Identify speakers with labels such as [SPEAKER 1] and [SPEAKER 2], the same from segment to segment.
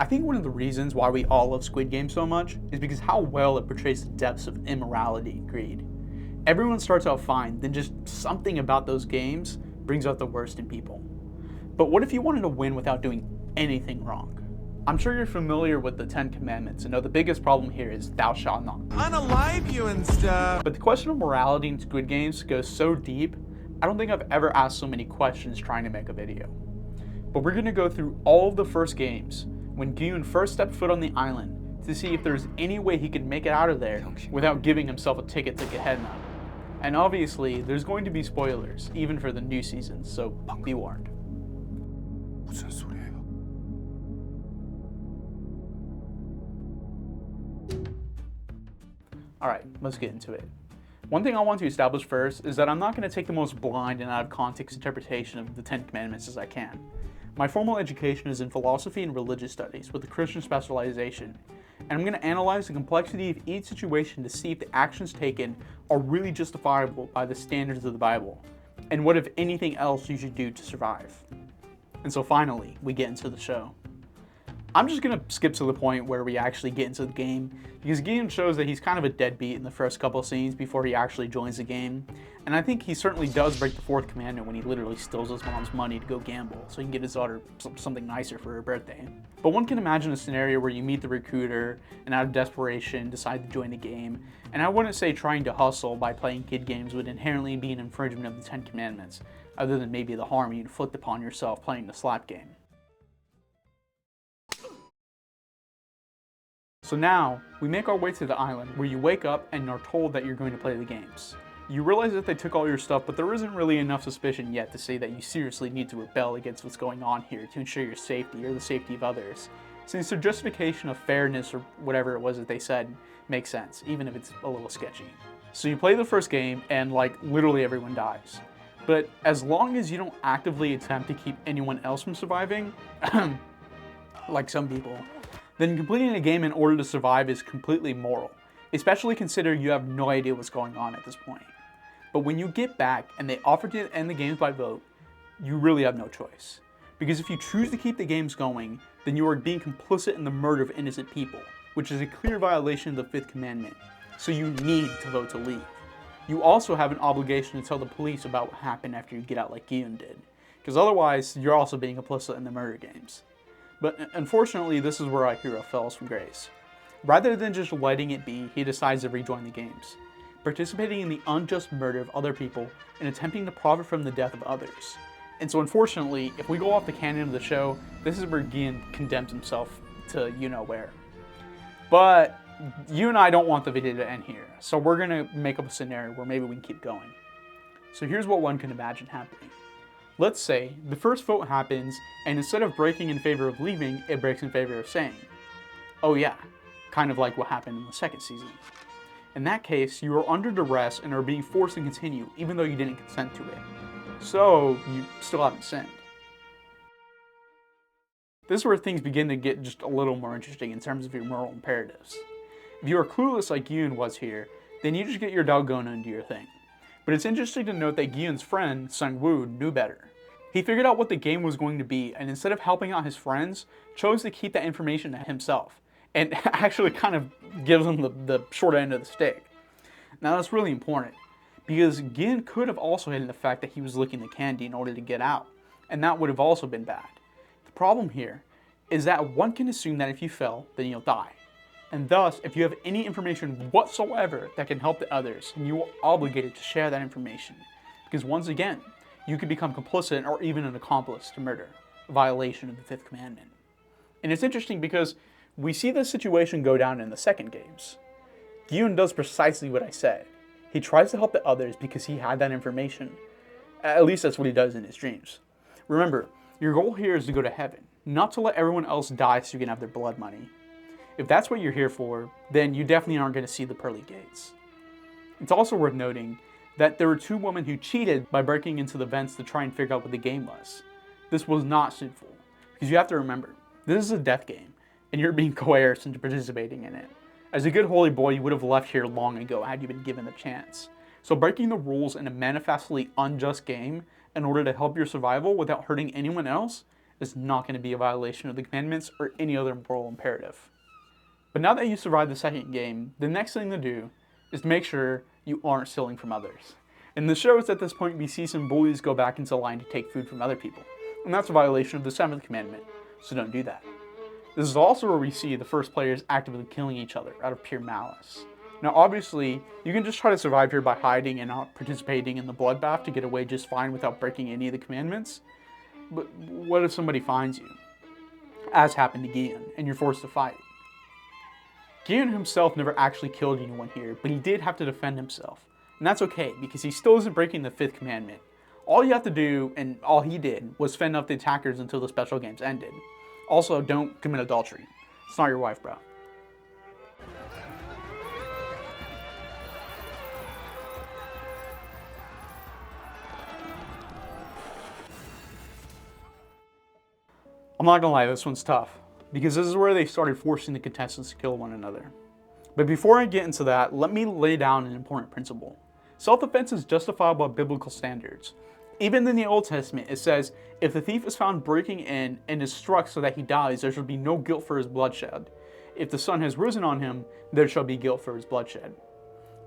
[SPEAKER 1] I think one of the reasons why we all love Squid Games so much is because how well it portrays the depths of immorality and greed. Everyone starts out fine, then just something about those games brings out the worst in people. But what if you wanted to win without doing anything wrong? I'm sure you're familiar with the 10 Commandments and know the biggest problem here is thou shalt not.
[SPEAKER 2] Unalive you and stuff.
[SPEAKER 1] But the question of morality in Squid Games goes so deep, I don't think I've ever asked so many questions trying to make a video. But we're going to go through all of the first games, when Gyun first stepped foot on the island, to see if there's any way he could make it out of there without giving himself a ticket to Gehenna. And obviously, there's going to be spoilers, even for the new season, so be warned.
[SPEAKER 2] 무슨 소리예요?
[SPEAKER 1] Alright, let's get into it. One thing I want to establish first is that I'm not going to take the most blind and out of context interpretation of the 10 Commandments as I can. My formal education is in philosophy and religious studies with a Christian specialization, and I'm going to analyze the complexity of each situation to see if the actions taken are really justifiable by the standards of the Bible, and what if anything else you should do to survive. And so finally, we get into the show. I'm just going to skip to the point where we actually get into the game, because Gideon shows that he's kind of a deadbeat in the first couple of scenes before he actually joins the game, and I think he certainly does break the 4th commandment when he literally steals his mom's money to go gamble so he can get his daughter something nicer for her birthday. But one can imagine a scenario where you meet the recruiter and out of desperation decide to join the game, and I wouldn't say trying to hustle by playing kid games would inherently be an infringement of the 10 Commandments, other than maybe the harm you inflict upon yourself playing the slap game. So now, we make our way to the island where you wake up and are told that you're going to play the games. You realize that they took all your stuff, but there isn't really enough suspicion yet to say that you seriously need to rebel against what's going on here to ensure your safety or the safety of others, since their justification of fairness or whatever it was that they said makes sense, even if it's a little sketchy. So you play the first game and literally everyone dies. But as long as you don't actively attempt to keep anyone else from surviving, like some people, then completing a game in order to survive is completely moral, especially considering you have no idea what's going on at this point. But when you get back and they offer to end the games by vote, you really have no choice. Because if you choose to keep the games going, then you are being complicit in the murder of innocent people, which is a clear violation of the 5th commandment, so you need to vote to leave. You also have an obligation to tell the police about what happened after you get out like Gideon did, because otherwise you're also being complicit in the murder games. But unfortunately, this is where our hero falls from grace. Rather than just letting it be, he decides to rejoin the games, participating in the unjust murder of other people and attempting to profit from the death of others. And so unfortunately, if we go off the canon of the show, this is where Gideon condemns himself to you-know-where. But you and I don't want the video to end here, so we're going to make up a scenario where maybe we can keep going. So here's what one can imagine happening. Let's say the first vote happens, and instead of breaking in favor of leaving, it breaks in favor of staying. Oh yeah, kind of like what happened in the 2nd season. In that case, you are under duress and are being forced to continue, even though you didn't consent to it. So, you still haven't sinned. This is where things begin to get just a little more interesting in terms of your moral imperatives. If you are clueless like Gyun was here, then you just get your doggone and do your thing. But it's interesting to note that Gyun's friend, Sung-woo, knew better. He figured out what the game was going to be, and instead of helping out his friends, chose to keep that information to himself, and actually kind of gives him the short end of the stick. Now that's really important, because Gyun could have also hidden the fact that he was licking the candy in order to get out, and that would have also been bad. The problem here is that one can assume that if you fail, then you'll die. And thus, if you have any information whatsoever that can help the others, then you are obligated to share that information. Because once again, you could become complicit or even an accomplice to murder, a violation of the 5th commandment. And it's interesting because we see this situation go down in the 2nd games. Gyun does precisely what I said. He tries to help the others because he had that information. At least that's what he does in his dreams. Remember, your goal here is to go to heaven, not to let everyone else die so you can have their blood money. If that's what you're here for, then you definitely aren't going to see the pearly gates. It's also worth noting that there were 2 women who cheated by breaking into the vents to try and figure out what the game was. This was not sinful, because you have to remember, this is a death game, and you're being coerced into participating in it. As a good holy boy, you would have left here long ago had you been given the chance. So breaking the rules in a manifestly unjust game in order to help your survival without hurting anyone else is not going to be a violation of the commandments or any other moral imperative. But now that you survived the second game, the next thing to do is to make sure you aren't stealing from others. In the shows at this point, we see some bullies go back into line to take food from other people, and that's a violation of the seventh commandment, so don't do that. This is also where we see the first players actively killing each other out of pure malice. Now obviously, you can just try to survive here by hiding and not participating in the bloodbath to get away just fine without breaking any of the commandments, but what if somebody finds you, as happened to Gian, and you're forced to fight? Gian himself never actually killed anyone here, but he did have to defend himself. And that's okay, because he still isn't breaking the fifth commandment. All you have to do, and all he did, was fend off the attackers until the special games ended. Also, don't commit adultery. It's not your wife, bro. I'm not gonna lie, this one's tough, because this is where they started forcing the contestants to kill one another. But before I get into that, let me lay down an important principle. Self-defense is justifiable by biblical standards. Even in the Old Testament, it says, if the thief is found breaking in and is struck so that he dies, there shall be no guilt for his bloodshed. If the sun has risen on him, there shall be guilt for his bloodshed.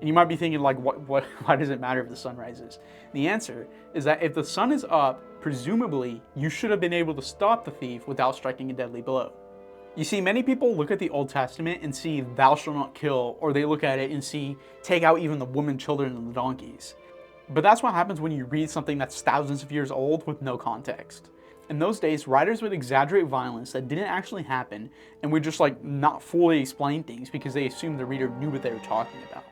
[SPEAKER 1] And you might be thinking, like, why does it matter if the sun rises? The answer is that if the sun is up, presumably, you should have been able to stop the thief without striking a deadly blow. You see, many people look at the Old Testament and see, thou shalt not kill, or they look at it and see, take out even the women, children, and the donkeys. But that's what happens when you read something that's thousands of years old with no context. In those days, writers would exaggerate violence that didn't actually happen and would just not fully explain things because they assumed the reader knew what they were talking about.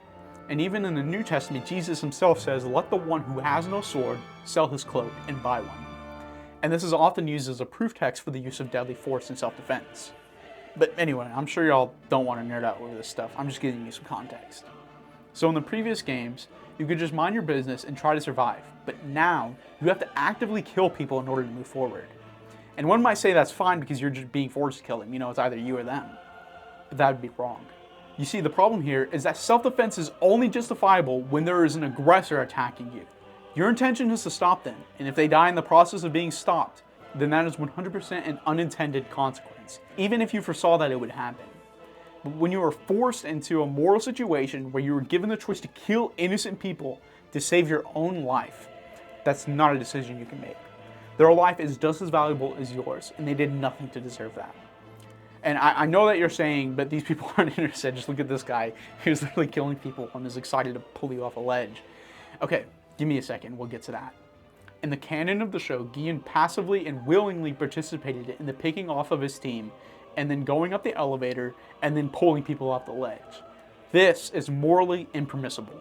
[SPEAKER 1] And even in the New Testament, Jesus himself says, let the one who has no sword sell his cloak and buy one. And this is often used as a proof text for the use of deadly force in self-defense. But anyway, I'm sure y'all don't want to nerd out over this stuff. I'm just giving you some context. So in the previous games, you could just mind your business and try to survive. But now, you have to actively kill people in order to move forward. And one might say that's fine because you're just being forced to kill them. You know, it's either you or them. But that would be wrong. You see, the problem here is that self-defense is only justifiable when there is an aggressor attacking you. Your intention is to stop them, and if they die in the process of being stopped, then that is 100% an unintended consequence, even if you foresaw that it would happen. But when you are forced into a moral situation where you are given the choice to kill innocent people to save your own life, that's not a decision you can make. Their life is just as valuable as yours, and they did nothing to deserve that. And I know that you're saying, but these people aren't interested. Just look at this guy who's literally killing people and is excited to pull you off a ledge. Okay, give me a second, we'll get to that. In the canon of the show, Gian passively and willingly participated in the picking off of his team, and then going up the elevator, and then pulling people off the ledge. This is morally impermissible.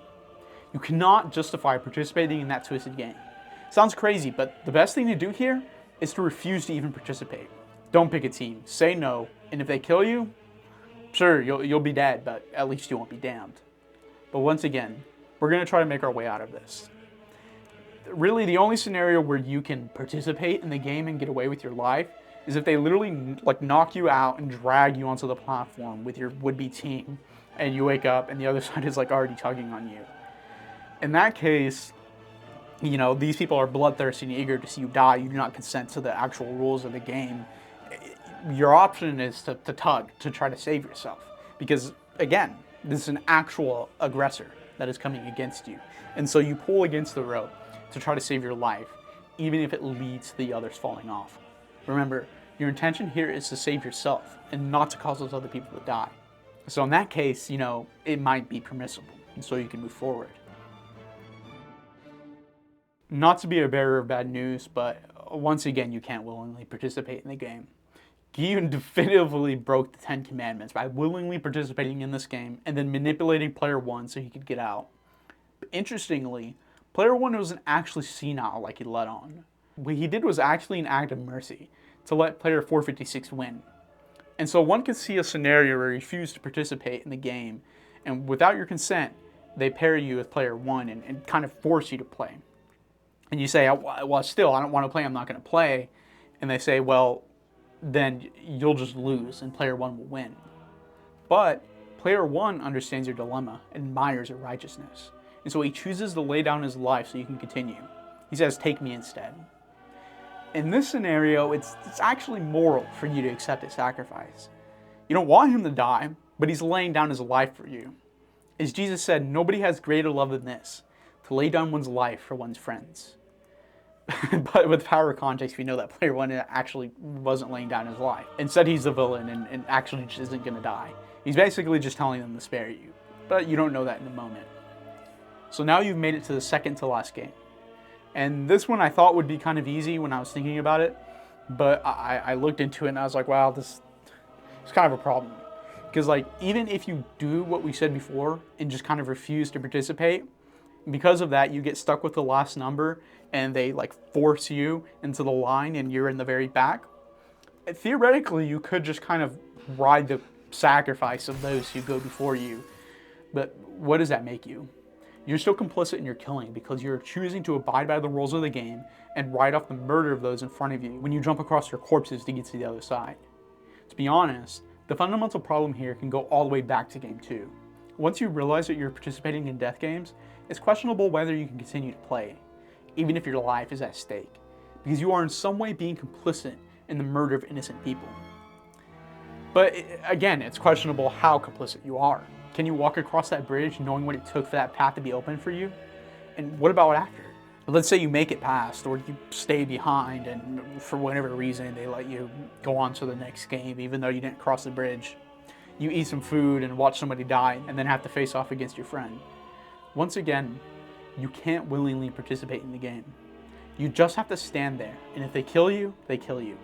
[SPEAKER 1] You cannot justify participating in that twisted game. Sounds crazy, but the best thing to do here is to refuse to even participate. Don't pick a team, say no, and if they kill you, sure, you'll be dead, but at least you won't be damned. But once again, we're going to try to make our way out of this. Really, the only scenario where you can participate in the game and get away with your life is if they literally knock you out and drag you onto the platform with your would-be team, and you wake up and the other side is already tugging on you. In that case, you know, these people are bloodthirsty and eager to see you die. You do not consent to the actual rules of the game. Your option is to tug, to try to save yourself. Because, again, this is an actual aggressor that is coming against you. And so you pull against the rope to try to save your life, even if it leads to the others falling off. Remember, your intention here is to save yourself and not to cause those other people to die. So in that case, you know, it might be permissible, and so you can move forward. Not to be a bearer of bad news, but once again, you can't willingly participate in the game. Gian definitively broke the 10 Commandments by willingly participating in this game and then manipulating player 1 so he could get out. But interestingly, player 1 wasn't actually senile like he let on. What he did was actually an act of mercy to let player 456 win. And so one could see a scenario where he refused to participate in the game, and without your consent, they pair you with player 1 and kind of force you to play. And you say, well, still, I don't want to play, I'm not going to play. And they say, well, then you'll just lose and player 1 will win. But player 1 understands your dilemma and admires your righteousness. And so he chooses to lay down his life so you can continue. He says, take me instead. In this scenario, it's actually moral for you to accept a sacrifice. You don't want him to die, but he's laying down his life for you. As Jesus said, nobody has greater love than this, to lay down one's life for one's friends. But with power of context, we know that player one actually wasn't laying down his life. Instead, he's the villain and actually just isn't going to die. He's basically just telling them to spare you, but you don't know that in a moment. So now you've made it to the second to last game. And this one I thought would be kind of easy when I was thinking about it, but I looked into it and I was like, wow, this is kind of a problem. Because like, even if you do what we said before and just kind of refuse to participate, because of that, you get stuck with the last number and they like force you into the line and you're in the very back. Theoretically, you could just kind of ride the sacrifice of those who go before you. But what does that make you? You're still complicit in your killing because you're choosing to abide by the rules of the game and ride off the murder of those in front of you when you jump across their corpses to get to the other side. To be honest, the fundamental problem here can go all the way back to game 2. Once you realize that you're participating in death games, it's questionable whether you can continue to play, even if your life is at stake, because you are in some way being complicit in the murder of innocent people. But again, it's questionable how complicit you are. Can you walk across that bridge knowing what it took for that path to be open for you? And what about after? Let's say you make it past, or you stay behind and for whatever reason they let you go on to the next game even though you didn't cross the bridge. You eat some food and watch somebody die and then have to face off against your friend. Once again, you can't willingly participate in the game. You just have to stand there, and if they kill you, they kill you.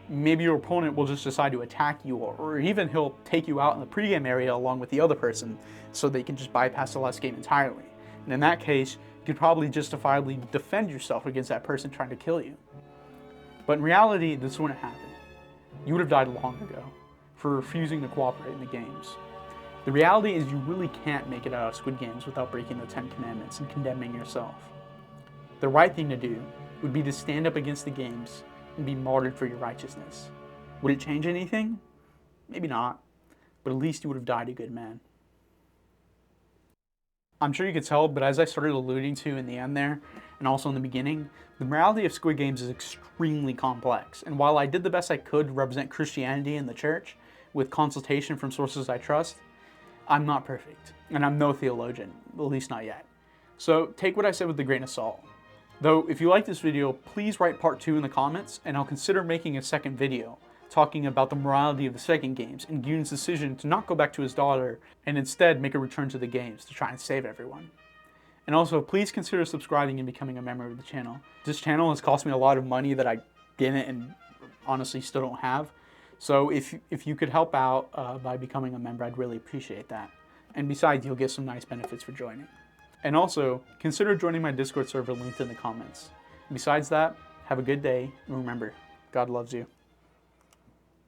[SPEAKER 1] Maybe your opponent will just decide to attack you, or even he'll take you out in the pregame area along with the other person so they can just bypass the last game entirely. And in that case, you could probably justifiably defend yourself against that person trying to kill you. But in reality, this wouldn't happen. You would have died long ago for refusing to cooperate in the games. The reality is you really can't make it out of Squid Games without breaking the 10 Commandments and condemning yourself. The right thing to do would be to stand up against the games and be martyred for your righteousness. Would it change anything? Maybe not, but at least you would have died a good man. I'm sure you could tell, but as I started alluding to in the end there, and also in the beginning, the morality of Squid Games is extremely complex. And while I did the best I could to represent Christianity and the church with consultation from sources I trust, I'm not perfect, and I'm no theologian, at least not yet. So take what I said with a grain of salt. Though, if you like this video, please write part 2 in the comments, and I'll consider making a second video talking about the morality of the second games and Yoon's decision to not go back to his daughter and instead make a return to the games to try and save everyone. And also, please consider subscribing and becoming a member of the channel. This channel has cost me a lot of money that I didn't and honestly still don't have. So if you could help out by becoming a member, I'd really appreciate that. And besides, you'll get some nice benefits for joining. And also, consider joining my Discord server linked in the comments. Besides that, have a good day, and remember, God loves you.